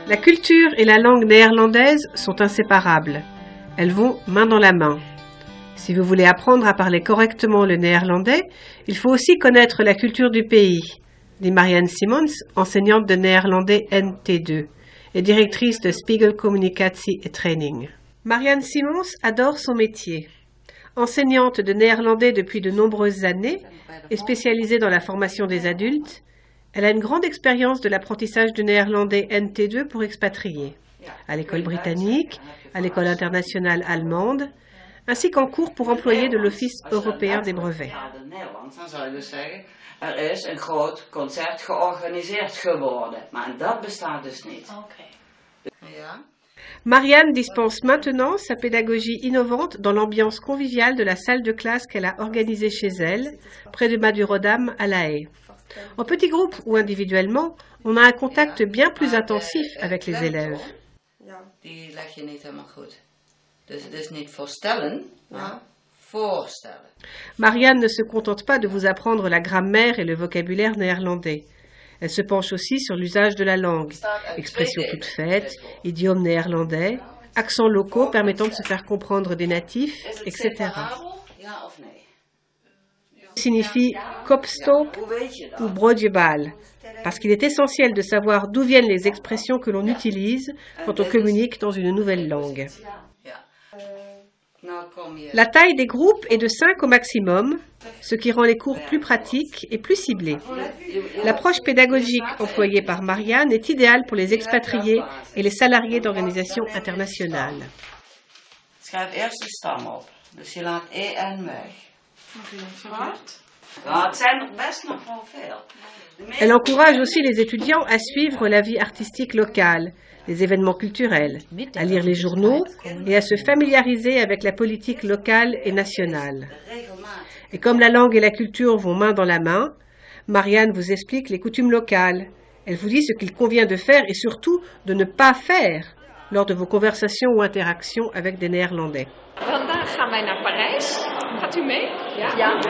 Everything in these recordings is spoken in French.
La culture et la langue néerlandaise sont inséparables. Elles vont main dans la main. Si vous voulez apprendre à parler correctement le néerlandais, il faut aussi connaître la culture du pays, dit Marianne Simons, enseignante de néerlandais NT2 et directrice de Spiegel Communicatie et Training. Marianne Simons adore son métier. Enseignante de néerlandais depuis de nombreuses années et spécialisée dans la formation des adultes, elle a une grande expérience de l'apprentissage du néerlandais NT2 pour expatriés, à l'école britannique, à l'école internationale allemande, ainsi qu'en cours pour employés de l'Office européen des brevets. Is een groot concert georganiseerd geworden, maar dat bestaat dus niet. Marianne dispense maintenant sa pédagogie innovante dans l'ambiance conviviale de la salle de classe qu'elle a organisée chez elle, près de Madurodam à La Haye. En petits groupes ou individuellement, on a un contact bien plus intensif avec les élèves. Die leg je niet helemaal goed. Dus het is niet voorstellen, maar voorstellen. Marianne ne se contente pas de vous apprendre la grammaire et le vocabulaire néerlandais. Elle se penche aussi sur l'usage de la langue, expressions toutes faites, idiomes néerlandais, accents locaux permettant de se faire comprendre des natifs, etc. Signifie kopstop ou broodjebal, parce qu'il est essentiel de savoir d'où viennent les expressions que l'on utilise quand on communique dans une nouvelle langue. La taille des groupes est de 5 au maximum, ce qui rend les cours plus pratiques et plus ciblés. L'approche pédagogique employée par Marianne est idéale pour les expatriés et les salariés d'organisations internationales. Schrijf eerst de stam op, dus je laat en weg. Elle encourage aussi les étudiants à suivre la vie artistique locale, les événements culturels, à lire les journaux et à se familiariser avec la politique locale et nationale. Et comme la langue et la culture vont main dans la main, Marianne vous explique les coutumes locales. Elle vous dit ce qu'il convient de faire et surtout de ne pas faire lors de vos conversations ou interactions avec des Néerlandais. Vandaag gaan wij naar Parijs. Gaat u mee? Ja.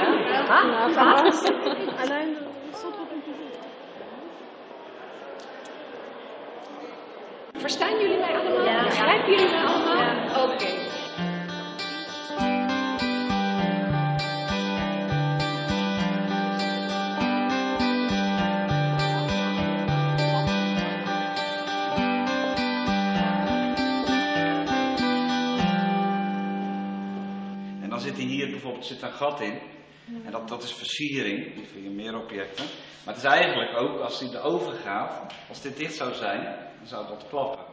Verstaan jullie mij allemaal? Ja. Begrijpen jullie mij allemaal? Ja. Oké. En dan zit hier bijvoorbeeld een gat in. En dat is versiering, die meer objecten. Maar het is eigenlijk ook, als die erover gaat, als dit dicht zou zijn, dan zou dat klappen.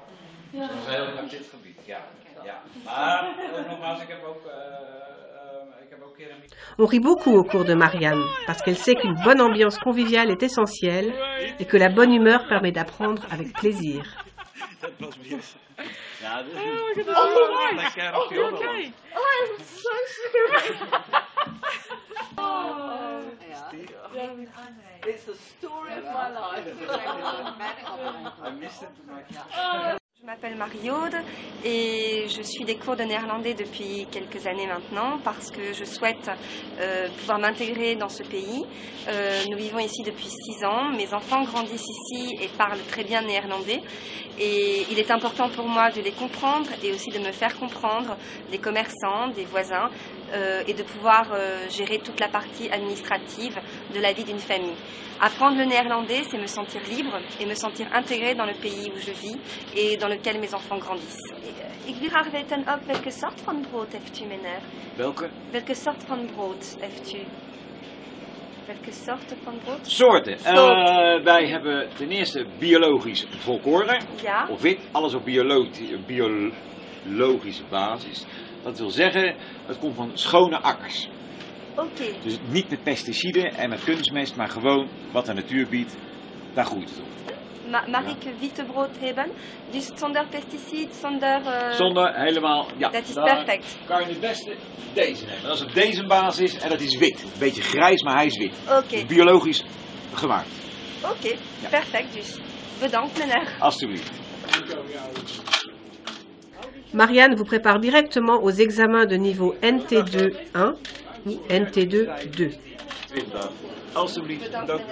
Ja. Zoals heel naar dit gebied, ja. Maar nogmaals, ik heb ook keer een... On rit beaucoup au cours de Marianne, parce qu'elle sait qu'une bonne ambiance conviviale est essentielle et que la bonne humeur permet d'apprendre avec plaisir. Dat was weer... Ja, dat is lekker op je onderland. I'm so sorry. It's the story of my life. I missed it. Je m'appelle Marie-Aude et je suis des cours de néerlandais depuis quelques années maintenant parce que je souhaite pouvoir m'intégrer dans ce pays. Nous vivons ici depuis 6 ans, mes enfants grandissent ici et parlent très bien néerlandais et il est important pour moi de les comprendre et aussi de me faire comprendre des commerçants, des voisins et de pouvoir gérer toute la partie administrative de la vie d'une famille. Apprendre le néerlandais, c'est me sentir libre et me sentir intégrée dans le pays où je vis et dans lequel mes enfants grandissent. Ik wil graag weten op welke soort van brood heeft u, meneer? Welke? Welke soort van brood heeft u? Welke soorten van brood? Soorten. Wij hebben ten eerste biologisch volkoren. Ja. Of wit, alles op biologische basis. Dat wil zeggen, het komt van schone akkers. Oké. Dus niet met pesticiden en met kunstmest, maar gewoon wat de natuur biedt, daar groeit het op. Mag ik witte brood hebben? Dus zonder pesticiden, zonder... Zonder, helemaal, ja. Dat is perfect. Kan je het beste deze nemen. Dat is op deze basis en dat is wit. Een beetje grijs, maar hij is wit. Oké. Dus biologisch gemaakt. Oké, ja. Perfect dus. Bedankt meneer. Alsjeblieft. Marianne vous prépare directement aux examens de niveau NT2 1 ou NT2 2. Alsjeblieft. Bedankt.